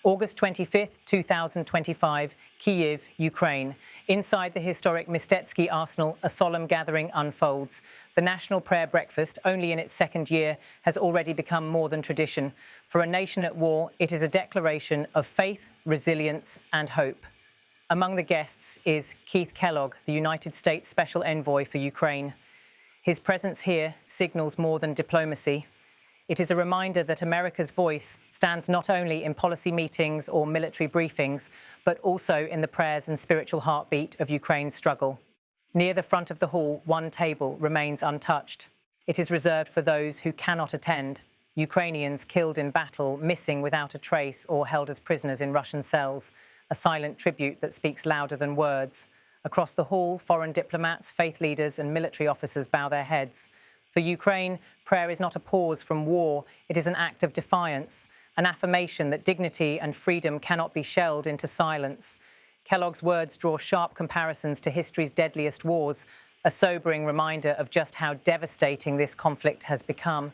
August 25th, 2025, Kyiv, Ukraine. Inside the historic Mistetsky Arsenal, a solemn gathering unfolds. The National Prayer Breakfast, only in its second year, has already become more than tradition. For a nation at war, it is a declaration of faith, resilience, and hope. Among the guests is Keith Kellogg, the United States Special Envoy for Ukraine. His presence here signals more than diplomacy. It is a reminder that America's voice stands not only in policy meetings or military briefings, but also in the prayers and spiritual heartbeat of Ukraine's struggle. Near the front of the hall, one table remains untouched. It is reserved for those who cannot attend, Ukrainians killed in battle, missing without a trace, or held as prisoners in Russian cells, a silent tribute that speaks louder than words. Across the hall, foreign diplomats, faith leaders, and military officers bow their heads. For Ukraine, prayer is not a pause from war. It is an act of defiance, an affirmation that dignity and freedom cannot be shelled into silence. Kellogg's words draw sharp comparisons to history's deadliest wars, a sobering reminder of just how devastating this conflict has become.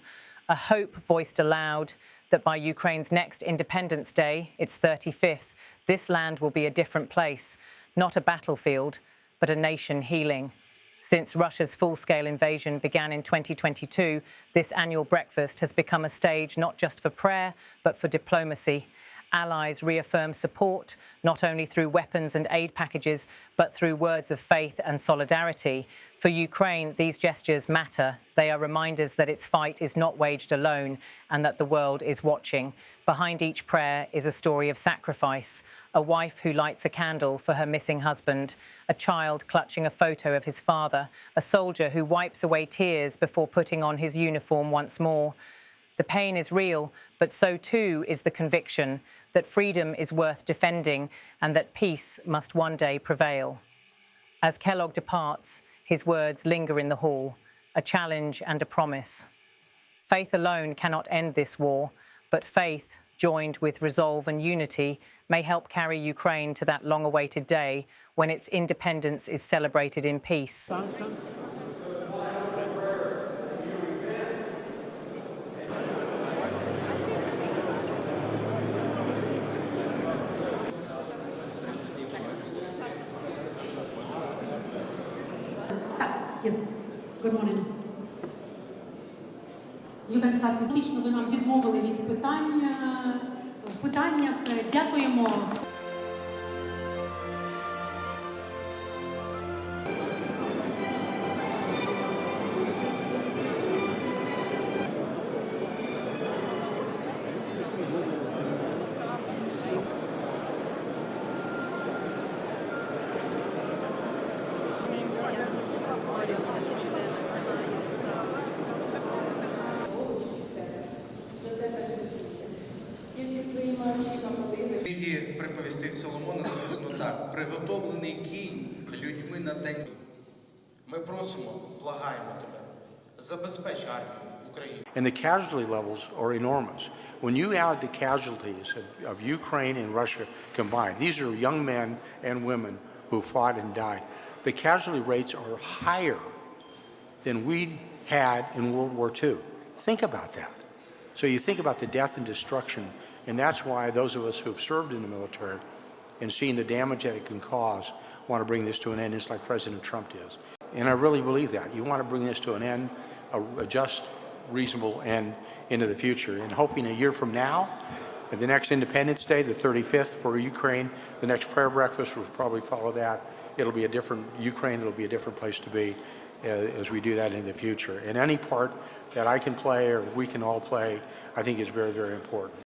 A hope voiced aloud that by Ukraine's next Independence Day, its 35th, this land will be a different place, not a battlefield, but a nation healing. Since Russia's full-scale invasion began in 2022, this annual breakfast has become a stage not just for prayer, but for diplomacy. Allies reaffirm support, not only through weapons and aid packages, but through words of faith and solidarity. For Ukraine, these gestures matter. They are reminders that its fight is not waged alone and that the world is watching. Behind each prayer is a story of sacrifice. A wife who lights a candle for her missing husband, a child clutching a photo of his father, a soldier who wipes away tears before putting on his uniform once more. The pain is real, but so too is the conviction that freedom is worth defending and that peace must one day prevail. As Kellogg departs, his words linger in the hall, a challenge and a promise. Faith alone cannot end this war, but faith, joined with resolve and unity, may help carry Ukraine to that long-awaited day when its independence is celebrated in peace. Yes. Good morning. You can start. Ви нам відмовили від в питаннях. Дякуємо. книгі приповістей Соломона записано так: приготовлений кінь людьми на день. Ми просимо, благаємо тебе, забезпеч армію України. And the casualty levels are enormous. When you add the casualties of Ukraine and Russia combined, these are young men and women who fought and died. The casualty rates are higher than we had in World War II. Think about that. So you think about the death and destruction, and that's why those of us who have served in the military and seen the damage that it can cause want to bring this to an end, just like President Trump does. And I really believe that. You want to bring this to an end, a just, reasonable end into the future. And hoping a year from now, at the next Independence Day, the 35th for Ukraine, the next prayer breakfast will probably follow that. It'll be a different Ukraine, it'll be a different place to be as we do that in the future. And any part that I can play or we can all play, I think is very, very important.